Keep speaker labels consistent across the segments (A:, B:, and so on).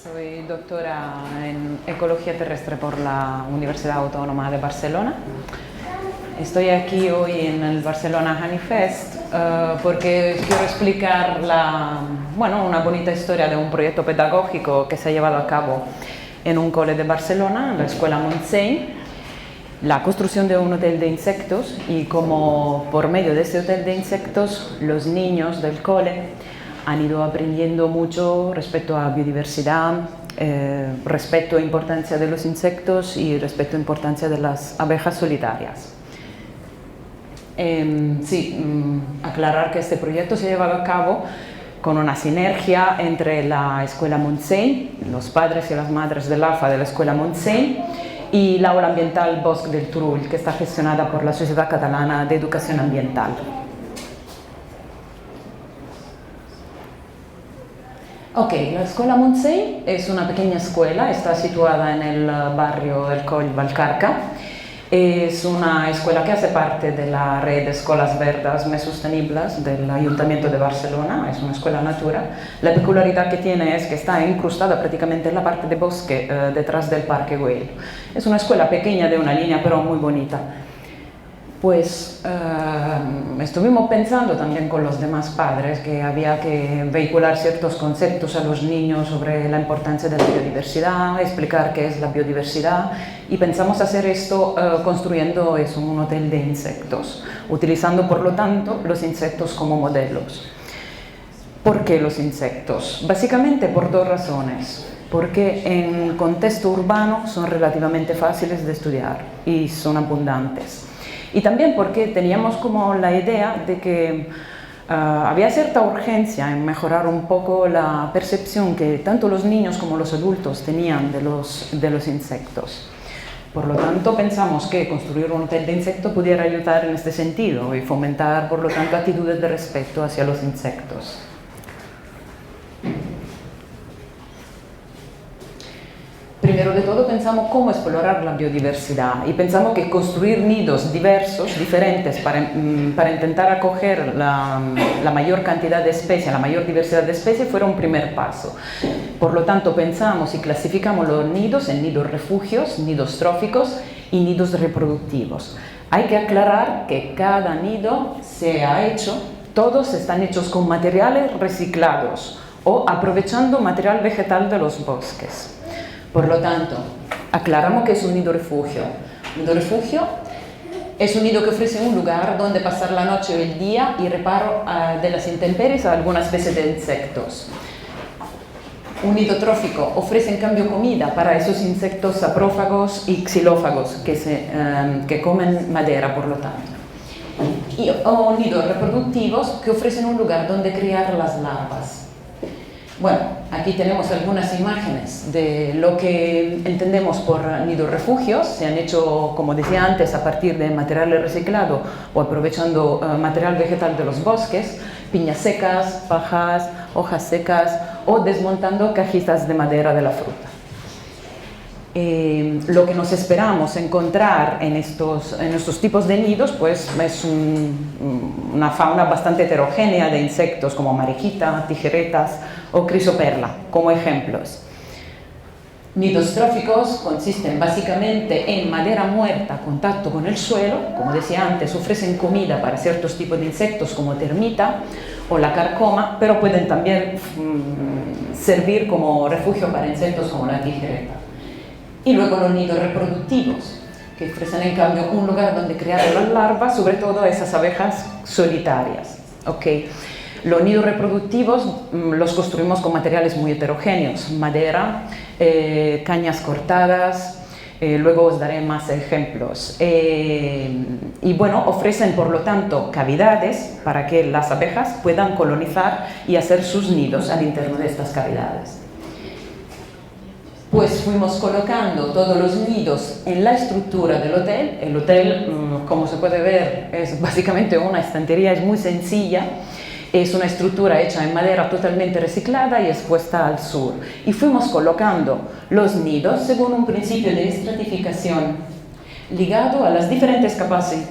A: Soy doctora en Ecología Terrestre por la Universidad Autónoma de Barcelona. Estoy aquí hoy en el Barcelona Honey Fest porque quiero explicar una bonita historia de un proyecto pedagógico que se ha llevado a cabo en un cole de Barcelona, la Escuela Montseny, la construcción de un hotel de insectos y cómo por medio de ese hotel de insectos los niños del cole han ido aprendiendo mucho respecto a biodiversidad, respecto a importancia de los insectos y respecto a importancia de las abejas solitarias. Aclarar que este proyecto se ha llevado a cabo con una sinergia entre la Escuela Montseny, los padres y las madres del AFA de la Escuela Montseny, y la aula ambiental Bosc del Turull, que está gestionada por la Sociedad Catalana de Educación Ambiental. La Escuela Montseny es una pequeña escuela, está situada en el barrio del Coll Vallcarca. Es una escuela que hace parte de la red de Escolas Verdes Més Sostenibles del Ayuntamiento de Barcelona, es una escuela natura. La peculiaridad que tiene es que está incrustada prácticamente en la parte de bosque detrás del Parque Güell. Es una escuela pequeña de una línea pero muy bonita. Pues estuvimos pensando también con los demás padres que había que vehicular ciertos conceptos a los niños sobre la importancia de la biodiversidad, explicar qué es la biodiversidad, y pensamos hacer esto construyendo un hotel de insectos, utilizando por lo tanto los insectos como modelos. ¿Por qué los insectos? Básicamente por dos razones. Porque en contexto urbano son relativamente fáciles de estudiar y son abundantes. Y también porque teníamos como la idea de que había cierta urgencia en mejorar un poco la percepción que tanto los niños como los adultos tenían de los insectos. Por lo tanto, pensamos que construir un hotel de insectos pudiera ayudar en este sentido y fomentar, por lo tanto, actitudes de respeto hacia los insectos. Primero de todo pensamos cómo explorar la biodiversidad y pensamos que construir nidos diversos, diferentes, para intentar acoger la mayor cantidad de especies, la mayor diversidad de especies, fuera un primer paso. Por lo tanto, pensamos y clasificamos los nidos en nidos refugios, nidos tróficos y nidos reproductivos. Hay que aclarar que cada nido todos están hechos con materiales reciclados o aprovechando material vegetal de los bosques. Por lo tanto, aclaramos que es un nido refugio. Un nido refugio es un nido que ofrece un lugar donde pasar la noche o el día y reparo de las intemperies a alguna especie de insectos. Un nido trófico ofrece en cambio comida para esos insectos saprófagos y xilófagos que comen madera, por lo tanto. O nidos reproductivos que ofrecen un lugar donde criar las larvas. Bueno, aquí tenemos algunas imágenes de lo que entendemos por nidos refugios. Se han hecho, como decía antes, a partir de material reciclado o aprovechando material vegetal de los bosques, piñas secas, pajas, hojas secas o desmontando cajitas de madera de la fruta. Lo que nos esperamos encontrar en estos tipos de nidos pues, es una fauna bastante heterogénea de insectos como mariquita, tijeretas o crisoperla, como ejemplos. Nidos tróficos consisten básicamente en madera muerta a contacto con el suelo. Como decía antes, ofrecen comida para ciertos tipos de insectos como termita o la carcoma, pero pueden también servir como refugio para insectos como la tijereta. Y luego los nidos reproductivos, que ofrecen en cambio un lugar donde criar las larvas, sobre todo esas abejas solitarias. Los nidos reproductivos los construimos con materiales muy heterogéneos, madera, cañas cortadas, luego os daré más ejemplos. Ofrecen por lo tanto cavidades para que las abejas puedan colonizar y hacer sus nidos al interno de estas cavidades. Pues fuimos colocando todos los nidos en la estructura del hotel. El hotel, como se puede ver, es básicamente una estantería, es muy sencilla. Es una estructura hecha en madera totalmente reciclada y expuesta al sur. Y fuimos colocando los nidos según un principio de estratificación ligado a las diferentes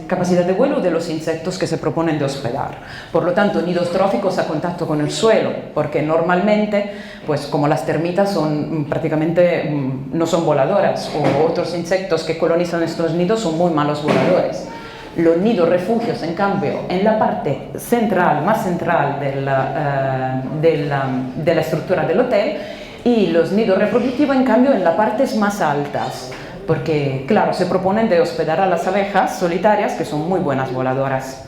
A: capacidades de vuelo de los insectos que se proponen de hospedar. Por lo tanto, nidos tróficos a contacto con el suelo, porque normalmente, pues como las termitas son prácticamente no son voladoras, o otros insectos que colonizan estos nidos son muy malos voladores. Los nidos refugios, en cambio, en la parte central, más central de la estructura del hotel, y los nidos reproductivos, en cambio, en las partes más altas, porque, claro, se proponen de hospedar a las abejas solitarias, que son muy buenas voladoras.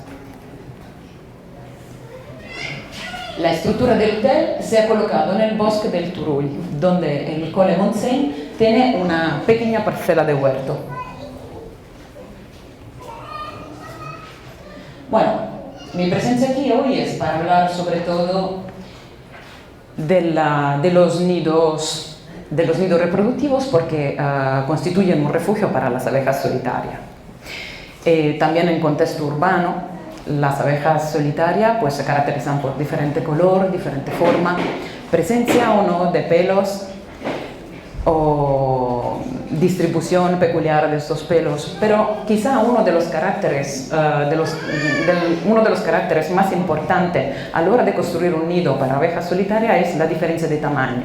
A: La estructura del hotel se ha colocado en el bosque del Turull, donde el Colle Montseny tiene una pequeña parcela de huerto. Bueno, mi presencia aquí hoy es para hablar sobre todo de los nidos reproductivos, porque constituyen un refugio para las abejas solitarias. También en contexto urbano, las abejas solitarias pues, se caracterizan por diferente color, diferente forma, presencia o no de pelos o distribución peculiar de estos pelos, pero quizá uno de los caracteres más importantes a la hora de construir un nido para abejas solitarias es la diferencia de tamaño,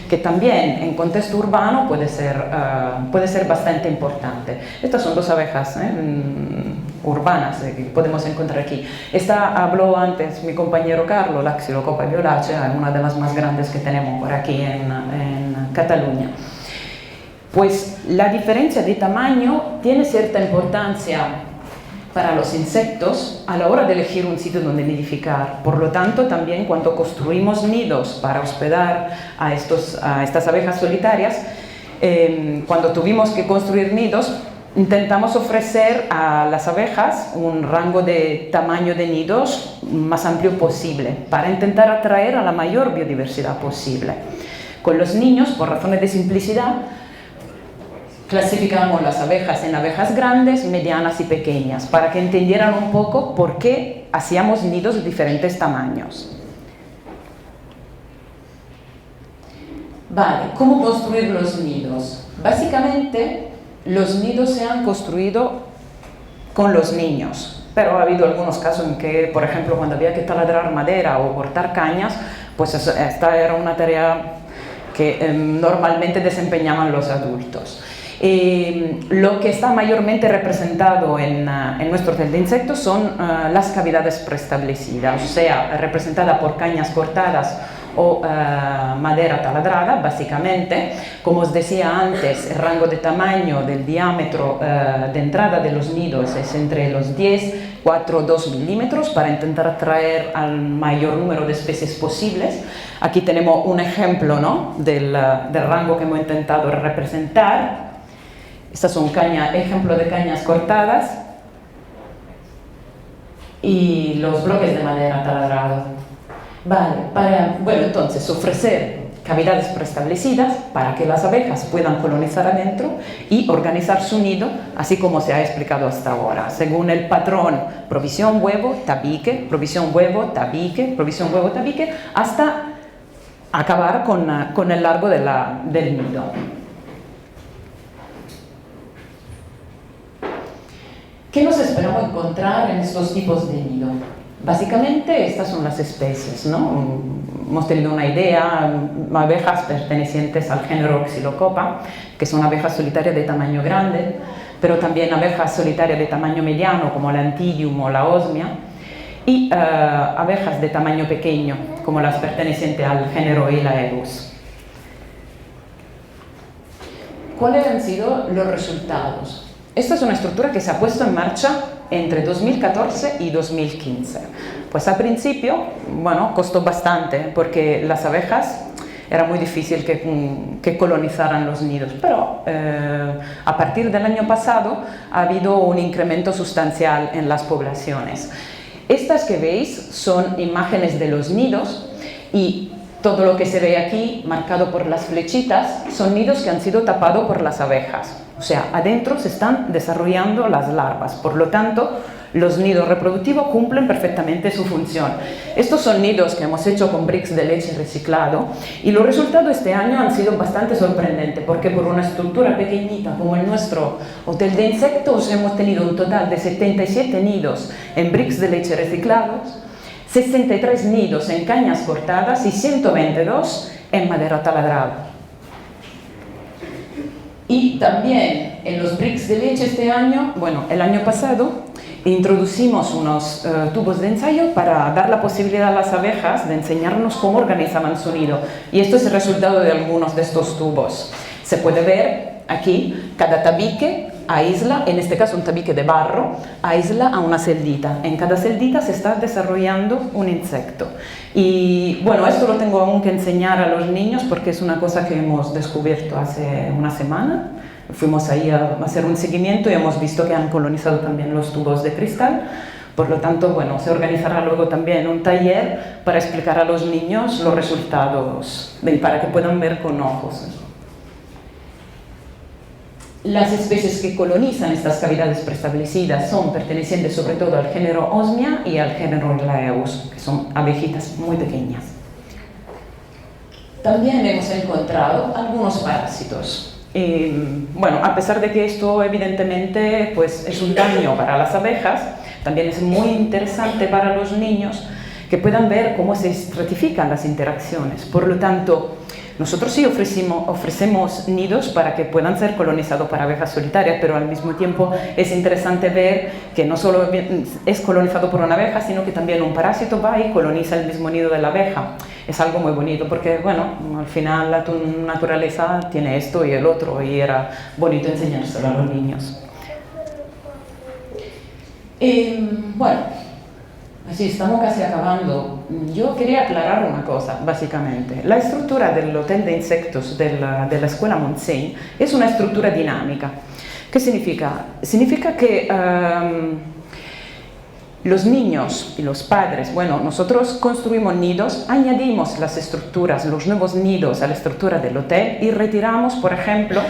A: que también en contexto urbano puede ser bastante importante. Estas son dos abejas urbanas que podemos encontrar aquí. Esta habló antes mi compañero Carlo, la Xylocopa violacea, una de las más grandes que tenemos por aquí en Cataluña. Pues la diferencia de tamaño tiene cierta importancia para los insectos a la hora de elegir un sitio donde nidificar. Por lo tanto, también cuando construimos nidos para hospedar a estas abejas solitarias, cuando tuvimos que construir nidos, intentamos ofrecer a las abejas un rango de tamaño de nidos más amplio posible para intentar atraer a la mayor biodiversidad posible. Con los niños, por razones de simplicidad, clasificamos las abejas en abejas grandes, medianas y pequeñas, para que entendieran un poco por qué hacíamos nidos de diferentes tamaños. Vale, ¿cómo construir los nidos? Básicamente, los nidos se han construido con los niños, pero ha habido algunos casos en que, por ejemplo, cuando había que taladrar madera o cortar cañas, pues esta era una tarea que normalmente desempeñaban los adultos. Lo que está mayormente representado en nuestro hotel de insectos son las cavidades preestablecidas, o sea, representada por cañas cortadas o madera taladrada, básicamente. Como os decía antes, el rango de tamaño del diámetro de entrada de los nidos es entre los 10, 4 o 2 milímetros para intentar atraer al mayor número de especies posibles. Aquí tenemos un ejemplo, ¿no?, del rango que hemos intentado representar. Estas son ejemplos de cañas cortadas y los bloques de madera taladrado. Vale, bueno, entonces ofrecer cavidades preestablecidas para que las abejas puedan colonizar adentro y organizar su nido, así como se ha explicado hasta ahora, según el patrón provisión huevo, tabique, provisión huevo, tabique, provisión huevo, tabique, hasta acabar con el largo del nido. ¿Qué nos esperamos encontrar en estos tipos de nido? Básicamente estas son las especies, ¿no? Hemos tenido una idea, abejas pertenecientes al género Xylocopa, que son abejas solitarias de tamaño grande, pero también abejas solitarias de tamaño mediano, como la Antidium o la Osmia, y abejas de tamaño pequeño, como las pertenecientes al género Elaeus. ¿Cuáles han sido los resultados? Esta es una estructura que se ha puesto en marcha entre 2014 y 2015. Pues al principio, bueno, costó bastante porque las abejas era muy difícil que colonizaran los nidos, pero a partir del año pasado ha habido un incremento sustancial en las poblaciones. Estas que veis son imágenes de los nidos y todo lo que se ve aquí, marcado por las flechitas, son nidos que han sido tapados por las abejas. O sea, adentro se están desarrollando las larvas. Por lo tanto, los nidos reproductivos cumplen perfectamente su función. Estos son nidos que hemos hecho con bricks de leche reciclado y los resultados este año han sido bastante sorprendentes porque por una estructura pequeñita como el nuestro hotel de insectos hemos tenido un total de 77 nidos en bricks de leche reciclados, 63 nidos en cañas cortadas y 122 en madera taladrada. Y también en los bricks de leche este año, bueno, el año pasado, introducimos unos tubos de ensayo para dar la posibilidad a las abejas de enseñarnos cómo organizaban su nido. Y esto es el resultado de algunos de estos tubos. Se puede ver aquí, cada tabique aísla, en este caso un tabique de barro, aísla a una celdita. En cada celdita se está desarrollando un insecto. Y bueno, esto lo tengo aún que enseñar a los niños porque es una cosa que hemos descubierto hace una semana. Fuimos ahí a hacer un seguimiento y hemos visto que han colonizado también los tubos de cristal. Por lo tanto, bueno, se organizará luego también un taller para explicar a los niños los resultados, para que puedan ver con ojos. Las especies que colonizan estas cavidades preestablecidas son pertenecientes sobre todo al género Osmia y al género Laeus, que son abejitas muy pequeñas. También hemos encontrado algunos parásitos. Bueno, a pesar de que esto evidentemente pues, es un daño para las abejas, también es muy interesante para los niños que puedan ver cómo se estratifican las interacciones. Por lo tanto, nosotros sí ofrecemos nidos para que puedan ser colonizados por abejas solitarias, pero al mismo tiempo es interesante ver que no solo es colonizado por una abeja, sino que también un parásito va y coloniza el mismo nido de la abeja. Es algo muy bonito porque, bueno, al final la naturaleza tiene esto y el otro y era bonito enseñárselo a los niños. Bueno, así estamos casi acabando. Yo quería aclarar una cosa, básicamente. La estructura del hotel de insectos de la escuela Montseny es una estructura dinámica. ¿Qué significa? Significa que los niños y los padres, bueno, nosotros construimos nidos, añadimos las estructuras, los nuevos nidos a la estructura del hotel y retiramos, por ejemplo,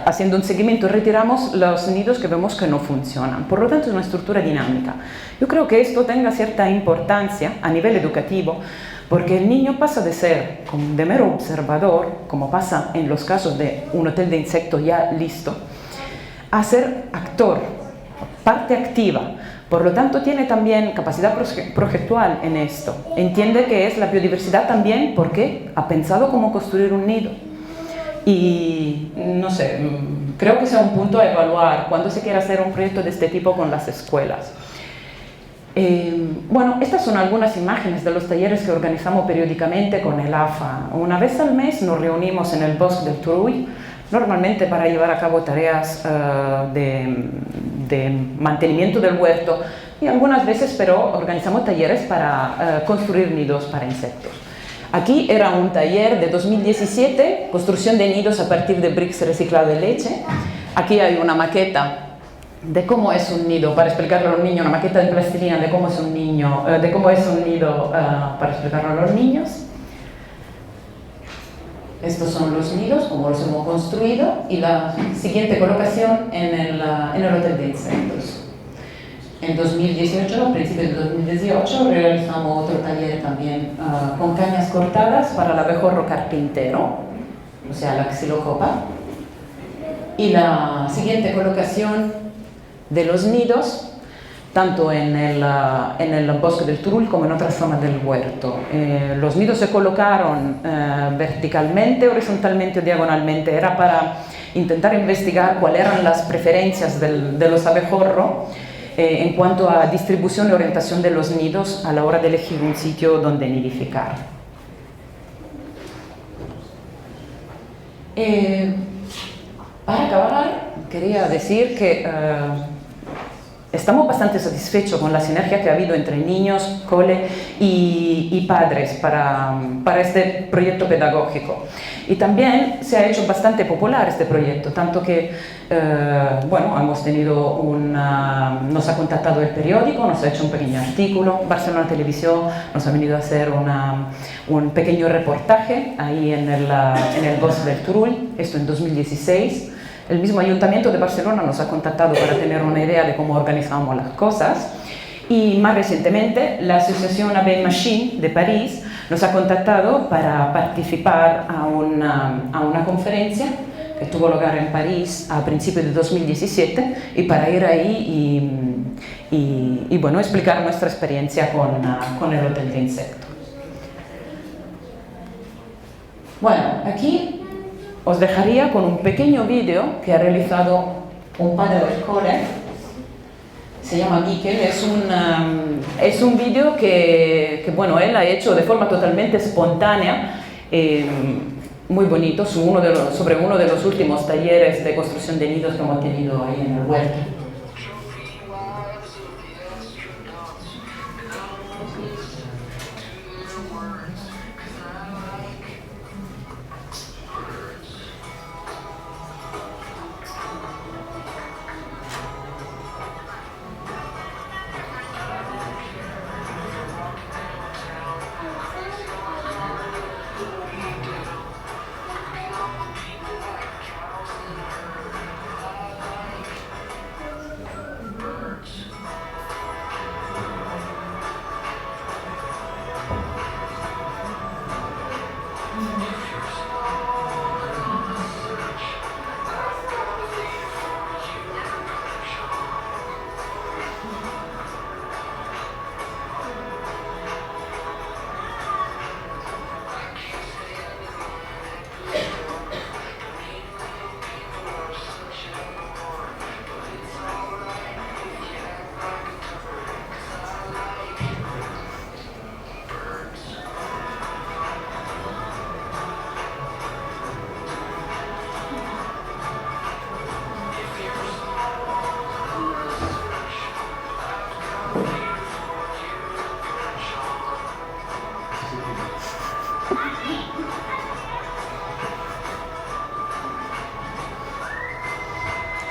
A: haciendo un seguimiento, retiramos los nidos que vemos que no funcionan. Por lo tanto, es una estructura dinámica. Yo creo que esto tenga cierta importancia a nivel educativo, porque el niño pasa de ser de mero observador, como pasa en los casos de un hotel de insectos ya listo, a ser actor, parte activa. Por lo tanto, tiene también capacidad proyectual en esto. Entiende que es la biodiversidad también porque ha pensado cómo construir un nido. Y no sé, creo que sea un punto a evaluar cuando se quiera hacer un proyecto de este tipo con las escuelas. Bueno, estas son algunas imágenes de los talleres que organizamos periódicamente con el AFA. Una vez al mes nos reunimos en el bosque del Turull, normalmente para llevar a cabo tareas de mantenimiento del huerto y algunas veces, pero organizamos talleres para construir nidos para insectos. Aquí era un taller de 2017, construcción de nidos a partir de bricks reciclado de leche. Aquí hay una maqueta de cómo es un nido, para explicarle a los niños, una maqueta de plastilina de cómo es un nido, para explicarlo a los niños. Estos son los nidos, como los hemos construido, y la siguiente colocación en el hotel de insectos. En 2018, a principios de 2018, realizamos otro taller también con cañas cortadas para el abejorro carpintero, o sea, la Xylocopa. Y la siguiente colocación de los nidos, tanto en el bosque del Turull como en otras zonas del huerto. Los nidos se colocaron verticalmente, horizontalmente o diagonalmente. Era para intentar investigar cuáles eran las preferencias de los abejorros en cuanto a distribución y orientación de los nidos a la hora de elegir un sitio donde nidificar. Para acabar, quería decir que estamos bastante satisfechos con la sinergia que ha habido entre niños, cole y padres para este proyecto pedagógico. Y también se ha hecho bastante popular este proyecto, tanto que, bueno, hemos tenido nos ha contactado el periódico, nos ha hecho un pequeño artículo, Barcelona Televisión nos ha venido a hacer un pequeño reportaje ahí en el bosque del Turull, esto en 2016. el mismo Ayuntamiento de Barcelona nos ha contactado para tener una idea de cómo organizamos las cosas. Y más recientemente, la Asociación Abbé Machine de París nos ha contactado para participar a una conferencia que tuvo lugar en París a principios de 2017 y para ir ahí y bueno, explicar nuestra experiencia con el Hotel de Insectos. Bueno, aquí os dejaría con un pequeño vídeo que ha realizado un padre del cole. Se llama Miquel, es un vídeo que bueno, él ha hecho de forma totalmente espontánea, muy bonito, sobre uno de los últimos talleres de construcción de nidos que hemos tenido ahí en el huerto.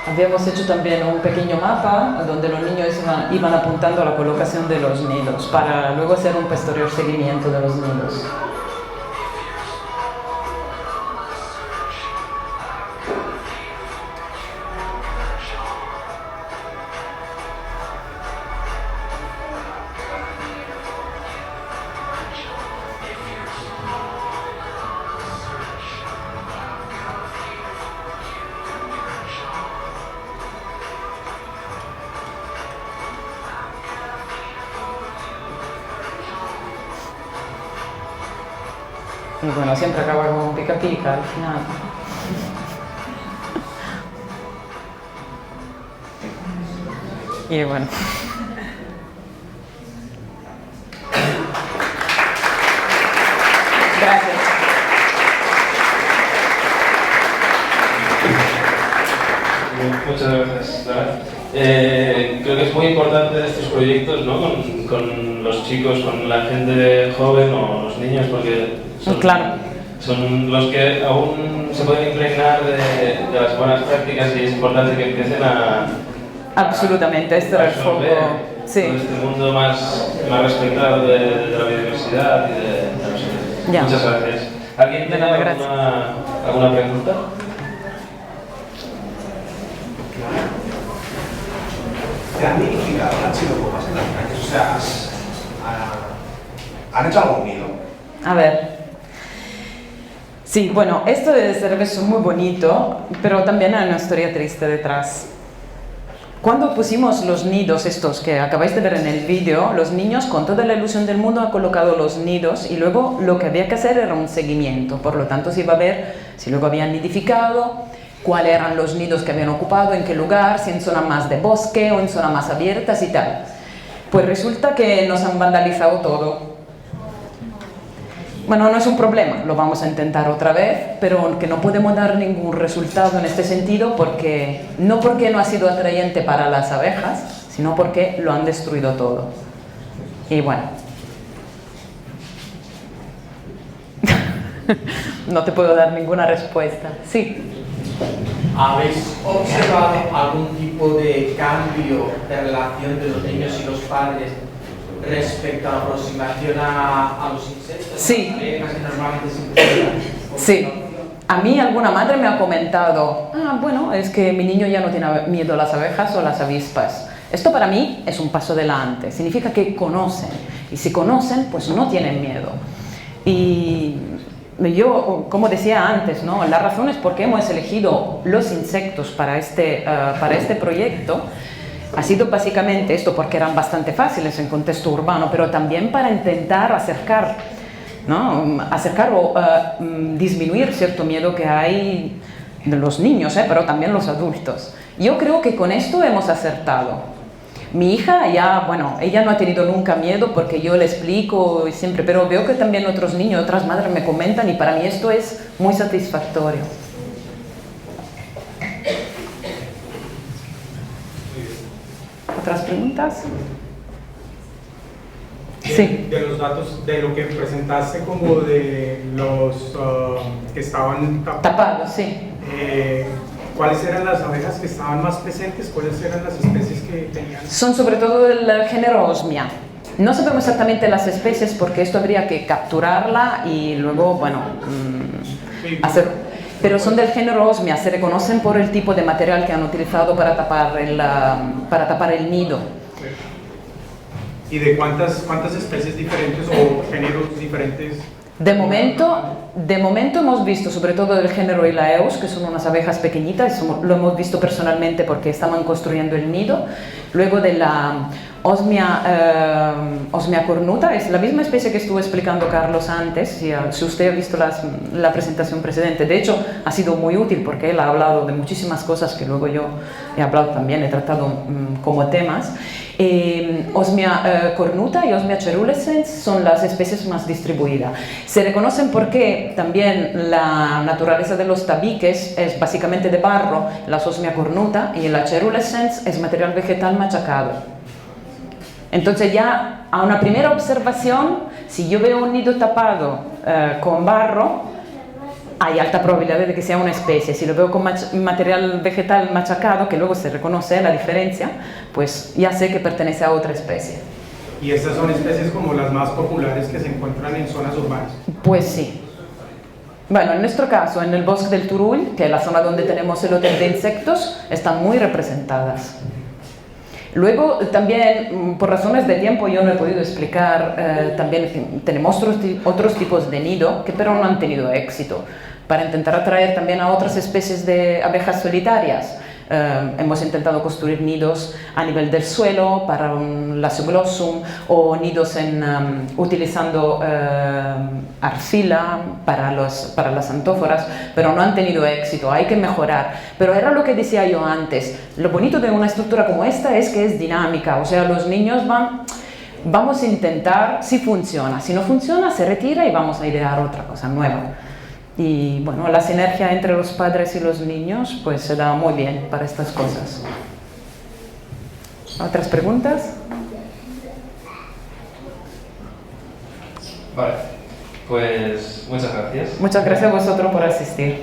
A: Habíamos hecho también un pequeño mapa donde los niños iban apuntando a la colocación de los nidos para luego hacer un posterior seguimiento de los nidos. Y bueno, siempre acaba con un pica pica al final. Y bueno. Gracias.
B: Muchas gracias, Lara. Creo que es muy importante estos proyectos, ¿no? Con los chicos, con la gente joven o los niños, porque son los que aún se pueden impregnar de las buenas prácticas y es importante que empiecen a...
A: Absolutamente, este era el foco. Sí.
B: Todo este mundo más respetado de la biodiversidad y de los seres.
A: Ya.
B: Muchas gracias. ¿Alguien tiene alguna pregunta?
C: ¿Te han nidificado las chilocopas en las calles? O sea, ¿han hecho algún nido?
A: A ver. Sí, bueno, esto debe ser muy bonito, pero también hay una historia triste detrás. Cuando pusimos los nidos estos que acabáis de ver en el vídeo, los niños con toda la ilusión del mundo han colocado los nidos y luego lo que había que hacer era un seguimiento. Por lo tanto, se iba a ver si luego habían nidificado, cuáles eran los nidos que habían ocupado, en qué lugar, si en zona más de bosque o en zonas más abiertas y tal. Pues resulta que nos han vandalizado todo. Bueno, no es un problema, lo vamos a intentar otra vez, pero que no podemos dar ningún resultado en este sentido porque no ha sido atrayente para las abejas, sino porque lo han destruido todo. Y bueno, no te puedo dar ninguna respuesta. Sí.
D: ¿Habéis observado algún tipo de cambio de relación de los niños y los padres respecto a la aproximación a los insectos?
A: Sí.
D: Que normalmente se encuentran.
A: Sí. A mí alguna madre me ha comentado, bueno, es que mi niño ya no tiene miedo a las abejas o a las avispas. Esto para mí es un paso adelante, significa que conocen, y si conocen, pues no tienen miedo. Y yo, como decía antes, ¿no? La razón es por qué hemos elegido los insectos para este proyecto. Ha sido básicamente esto porque eran bastante fáciles en contexto urbano, pero también para intentar acercar, ¿no? Acercar o disminuir cierto miedo que hay de los niños, pero también los adultos. Yo creo que con esto hemos acertado. Mi hija ya, bueno, ella no ha tenido nunca miedo porque yo le explico siempre, pero veo que también otros niños, otras madres me comentan y para mí esto es muy satisfactorio. ¿Otras preguntas? Sí.
E: De los datos, de lo que presentaste como de los que estaban
A: Tapados, sí.
E: ¿Cuáles eran las abejas que estaban más presentes? ¿Cuáles eran las especies que tenían?
A: Son sobre todo del género Osmia. No sabemos exactamente las especies porque esto habría que capturarla y luego, bueno, hacer... Pero son del género Osmia, se reconocen por el tipo de material que han utilizado para tapar el nido.
E: ¿Y de cuántas especies diferentes o géneros diferentes?
A: De momento hemos visto sobre todo del género Ilaeus, que son unas abejas pequeñitas, lo hemos visto personalmente porque estaban construyendo el nido. Luego de la Osmia cornuta, es la misma especie que estuvo explicando Carlos antes, si usted ha visto la presentación precedente. De hecho, ha sido muy útil porque él ha hablado de muchísimas cosas que luego yo he hablado también, he tratado como temas. Osmia cornuta y Osmia cherulescens son las especies más distribuidas. Se reconocen porque también la naturaleza de los tabiques es básicamente de barro, la Osmia cornuta, y la cherulescens es material vegetal machacado. Entonces ya a una primera observación, si yo veo un nido tapado con barro, hay alta probabilidad de que sea una especie. Si lo veo con material vegetal machacado, que luego se reconoce la diferencia, pues ya sé que pertenece a otra especie.
E: ¿Y estas son especies como las más populares que se encuentran en zonas urbanas?
A: Pues sí. Bueno, en nuestro caso, en el bosque del Turull, que es la zona donde tenemos el hotel de insectos, están muy representadas. Luego, también, por razones de tiempo, yo no he podido explicar, también tenemos otros tipos de nido, que pero no han tenido éxito, para intentar atraer también a otras especies de abejas solitarias. Hemos intentado construir nidos a nivel del suelo para la Lactoblossum o nidos utilizando arcilla para las antóforas, pero no han tenido éxito, hay que mejorar. Pero era lo que decía yo antes, lo bonito de una estructura como esta es que es dinámica, o sea, los niños vamos a intentar si funciona, si no funciona se retira y vamos a idear otra cosa nueva. Y bueno, la sinergia entre los padres y los niños pues se da muy bien para estas cosas. ¿Otras preguntas?
B: Vale, pues muchas gracias.
A: Muchas gracias a vosotros por asistir.